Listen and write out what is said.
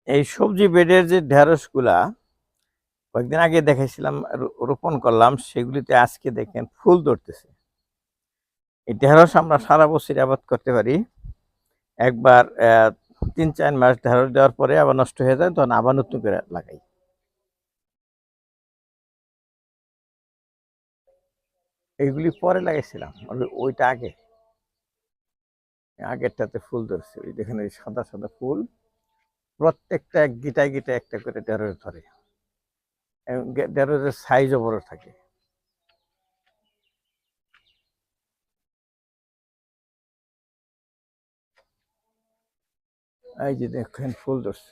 এই সবজি বেডের যে ঢেঁড়সগুলা কয়েকদিন আগে দেখাইছিলাম, রোপণ করলাম, সেগুলিতে আজকে দেখেন ফুল ধরতেছে। এই ঢেঁড়স আমরা সারা বছর আবাদ করতে পারি। একবার ৩-৪ মাস ঢেঁড়স দেওয়ার পরে আবার নষ্ট হয়ে যায়, তখন আবার নতুন করে লাগাই। এইগুলি পরে লাগাইছিলাম, ওইটা আগে, আগেরটাতে ফুল ধরছে। ওই দেখেন এই সাদা সাদা ফুল, প্রত্যেকটা এক গিটায় গিটায় একটা করে ঢেঁড়স ধরে, এবং ঢেঁড়সের সাইজও বড় থাকে। এই যে দেখেন ফুল ধরছে।